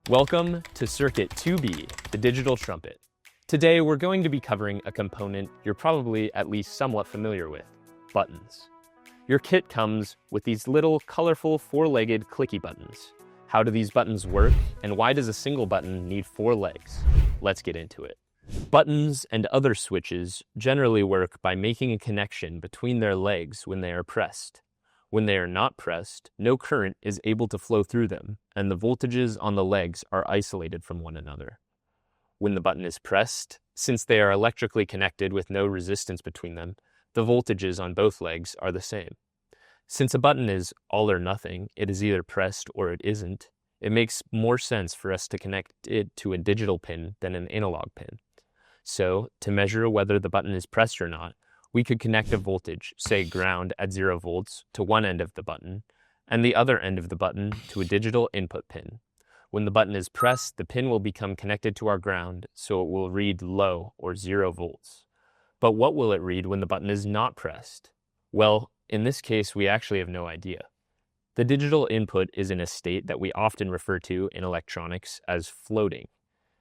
Welcome to Circuit 2B, the digital trumpet. Today we're going to be covering a component you're probably at least somewhat familiar with, buttons. Your kit comes with these little colorful four-legged clicky buttons. How do these buttons work, and why does a single button need four legs? Let's get into it. Buttons and other switches generally work by making a connection between their legs when they are pressed. When they are not pressed, no current is able to flow through them, and the voltages on the legs are isolated from one another. When the button is pressed, since they are electrically connected with no resistance between them, the voltages on both legs are the same. Since a button is all or nothing, it is either pressed or it isn't, it makes more sense for us to connect it to a digital pin than an analog pin. So, to measure whether the button is pressed or not, we could connect a voltage, say ground at 0 volts, to one end of the button, and the other end of the button to a digital input pin. When the button is pressed, the pin will become connected to our ground, so it will read low or 0 volts. But what will it read when the button is not pressed? Well, in this case, we actually have no idea. The digital input is in a state that we often refer to in electronics as floating.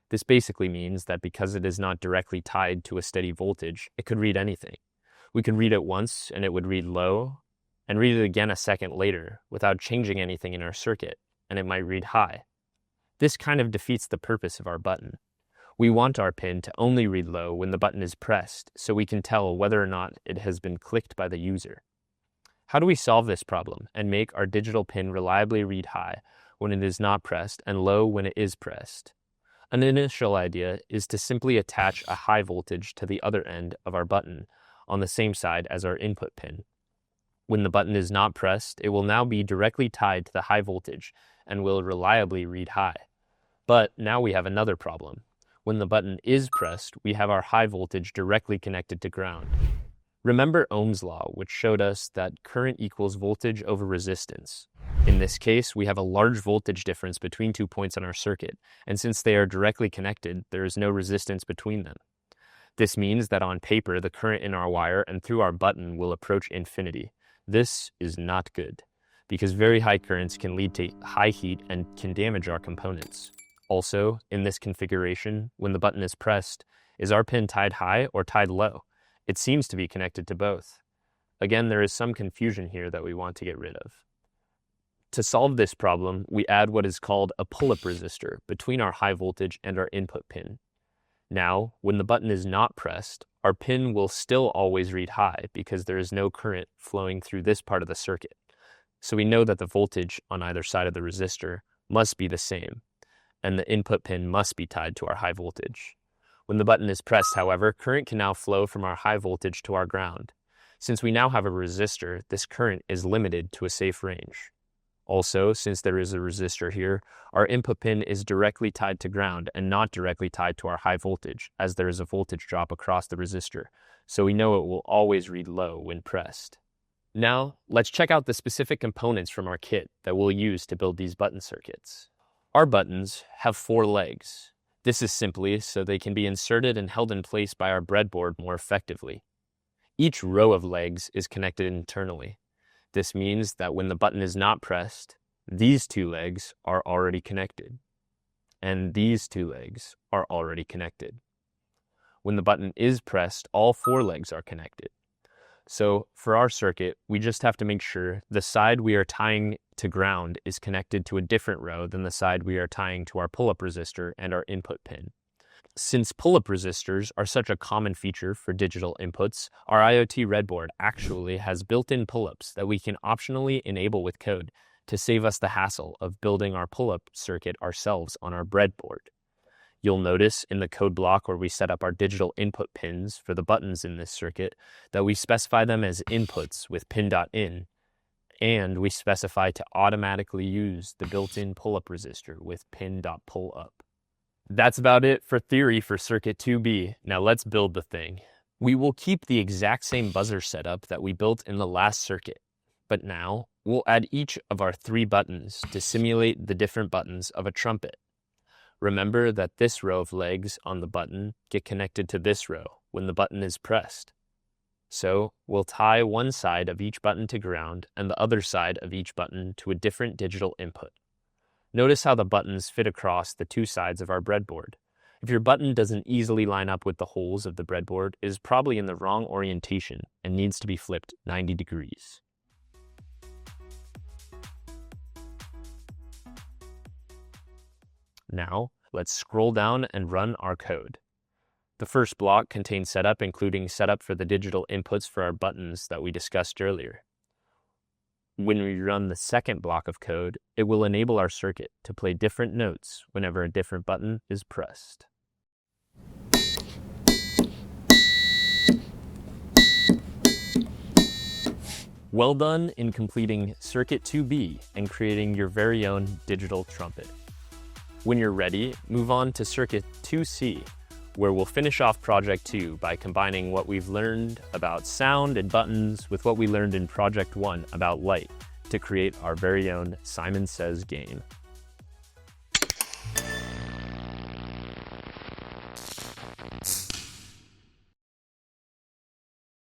This basically means that because it is not directly tied to a steady voltage, it could read anything. We could read it once and it would read low, and read it again a second later without changing anything in our circuit, and it might read high. This kind of defeats the purpose of our button. We want our pin to only read low when the button is pressed, so we can tell whether or not it has been clicked by the user. How do we solve this problem and make our digital pin reliably read high when it is not pressed and low when it is pressed? An initial idea is to simply attach a high voltage to the other end of our button on the same side as our input pin. When the button is not pressed, it will now be directly tied to the high voltage and will reliably read high. But now we have another problem. When the button is pressed, we have our high voltage directly connected to ground. Remember Ohm's law, which showed us that current equals voltage over resistance. In this case, we have a large voltage difference between 2 points on our circuit, and since they are directly connected, there is no resistance between them. This means that on paper, the current in our wire and through our button will approach infinity. This is not good, because very high currents can lead to high heat and can damage our components. Also, in this configuration, when the button is pressed, is our pin tied high or tied low? It seems to be connected to both. Again, there is some confusion here that we want to get rid of. To solve this problem, we add what is called a pull-up resistor between our high voltage and our input pin. Now, when the button is not pressed, our pin will still always read high because there is no current flowing through this part of the circuit. So we know that the voltage on either side of the resistor must be the same, and the input pin must be tied to our high voltage. When the button is pressed, however, current can now flow from our high voltage to our ground. Since we now have a resistor, this current is limited to a safe range. Also, since there is a resistor here, our input pin is directly tied to ground and not directly tied to our high voltage, as there is a voltage drop across the resistor, so we know it will always read low when pressed. Now, let's check out the specific components from our kit that we'll use to build these button circuits. Our buttons have 4 legs. This is simply so they can be inserted and held in place by our breadboard more effectively. Each row of legs is connected internally. This means that when the button is not pressed, these 2 legs are already connected, and these 2 legs are already connected. When the button is pressed, all 4 legs are connected. So for our circuit, we just have to make sure the side we are tying to ground is connected to a different row than the side we are tying to our pull-up resistor and our input pin. Since pull-up resistors are such a common feature for digital inputs, our IoT breadboard actually has built-in pull-ups that we can optionally enable with code to save us the hassle of building our pull-up circuit ourselves on our breadboard. You'll notice in the code block where we set up our digital input pins for the buttons in this circuit that we specify them as inputs with pin.in, and we specify to automatically use the built-in pull-up resistor with pin.pullup. That's about it for theory for Circuit 2B. Now let's build the thing. We will keep the exact same buzzer setup that we built in the last circuit, but now we'll add each of our 3 buttons to simulate the different buttons of a trumpet. Remember that this row of legs on the button get connected to this row when the button is pressed. So we'll tie one side of each button to ground and the other side of each button to a different digital input. Notice how the buttons fit across the two sides of our breadboard. If your button doesn't easily line up with the holes of the breadboard, it is probably in the wrong orientation and needs to be flipped 90 degrees. Now, let's scroll down and run our code. The first block contains setup, including setup for the digital inputs for our buttons that we discussed earlier. When we run the second block of code, it will enable our circuit to play different notes whenever a different button is pressed. Well done in completing Circuit 2B and creating your very own digital trumpet. When you're ready, move on to Circuit 2C, where we'll finish off Project 2 by combining what we've learned about sound and buttons with what we learned in Project 1 about light to create our very own Simon Says game.